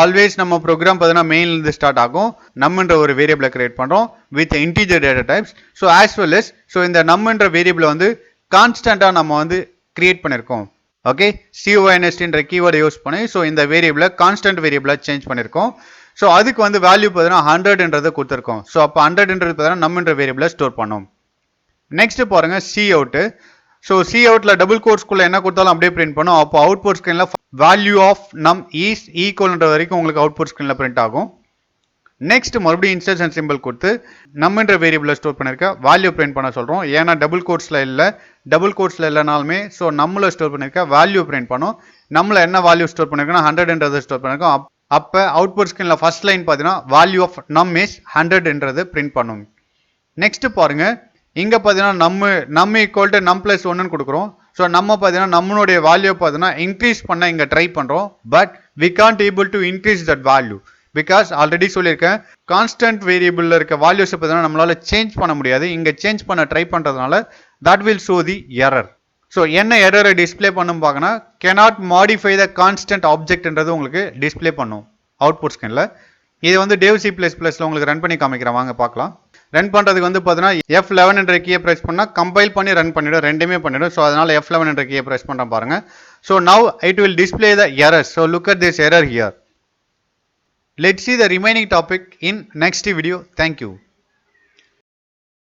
ஆல்வேஸ் நம்ம ப்ரோக்ராம் பார்த்தீங்கன்னா மெயின்லேருந்து ஸ்டார்ட் ஆகும். நம்மன்ற ஒரு வேரியபிளை கிரியேட் பண்ணுறோம் with integer data types. So as well as so இந்த நம்மன்ற வேரியபிளை வந்து கான்ஸ்டண்ட்டாக நம்ம வந்து கிரியேட் பண்ணியிருக்கோம். ஓகே, CONSTன்ற கீவேர்டை யூஸ் பண்ணி ஸோ இந்த வேரியபிளை கான்ஸ்டன்ட் வேரியபிளாக சேஞ்ச் பண்ணியிருக்கோம். ஸோ அதுக்கு வந்து வேல்யூ பார்த்தீங்கன்னா 100ன்றதை கொடுத்துருக்கோம். ஸோ அப்போ 100ன்றது பார்த்தீங்கன்னா நம்மன்ற வேரியபிளை ஸ்டோர் பண்ணோம். நெக்ஸ்ட் பாருங்க, சி அவுட்டு. ஸோ சி அவுட்டில் டபுள் கோட்ஸ்குள்ளே என்ன கொடுத்தாலும் அப்படியே பிரிண்ட் பண்ணும். அப்போ அவுட்புட் ஸ்க்ரீனில் வேல்யூ ஆஃப் நம் இஸ் ஈக்குவல்ன்ற வரைக்கும் உங்களுக்கு அவுட்புட் ஸ்க்ரீனில் பிரிண்ட் ஆகும். நெக்ஸ்ட் மறுபடியும் இன்ஸ்டன்ஸ் சிம்பிள் கொடுத்து நம்மன்ற வேரியபிளை ஸ்டோர் பண்ணியிருக்க வேல்யூ பிரிண்ட் பண்ண சொல்கிறோம். ஏன்னா டபுள் கோட்ஸில் இல்லைனாலுமே ஸோ நம்மளை ஸ்டோர் பண்ணியிருக்க வேல்யூ பிரிண்ட் பண்ணும். நம்மள என்ன வேல்யூ ஸ்டோர் பண்ணியிருக்கோம்னா 100ன்றதை ஸ்டோர் பண்ணியிருக்கோம். அப்போ அவுட்புட் ஸ்க்ரீனில் ஃபர்ஸ்ட் லைன் பார்த்தீங்கன்னா value of num is 100ன்றது print பண்ணும். நெக்ஸ்ட் பாருங்க, இங்கே பார்த்தீங்கன்னா நம்ம ஈக்குவல் டு நம் பிளஸ் 1ன்னு கொடுக்குறோம். ஸோ நம்ம பார்த்தீங்கன்னா நம்மளுடைய வேல்யூ பார்த்தீங்கன்னா இன்க்ரீஸ் பண்ண இங்கே ட்ரை பண்ணுறோம். But we can't able to increase that value because already சொல்லியிருக்கேன் கான்ஸ்டன்ட் வேரியபிளில் இருக்க வேல்யூஸை பார்த்தீங்கன்னா நம்மளால சேஞ்ச் பண்ண முடியாது. இங்கே சேஞ்ச் பண்ண ட்ரை பண்ணுறதுனால that will show the error. So என்ன எரரை டிஸ்பிளே பண்ணும் பார்க்கனா cannot modify the constant objectன்றது உங்களுக்கு டிஸ்பிளே பண்ணும் அவுட்புட் ஸ்க்ரீனில். இது வந்து டேவ் C++ல உங்களுக்கு ரன் பண்ணி காமிக்கிறேன், வாங்க பார்க்கலாம். ரன் பண்ணுறதுக்கு வந்து பார்த்தீங்கன்னா F11 என்ற கீயை ப்ரெஸ் பண்ணால் கம்பைல் பண்ணி ரன் பண்ணிவிடும், ரெண்டுமே பண்ணிவிடும். ஸோ அதனால் F11 என்ற கீயை ப்ரெஸ் பண்ணுறேன் பாருங்கள். So now it will display the error. So look at this error here. Let's see the remaining topic in next video. Thank you.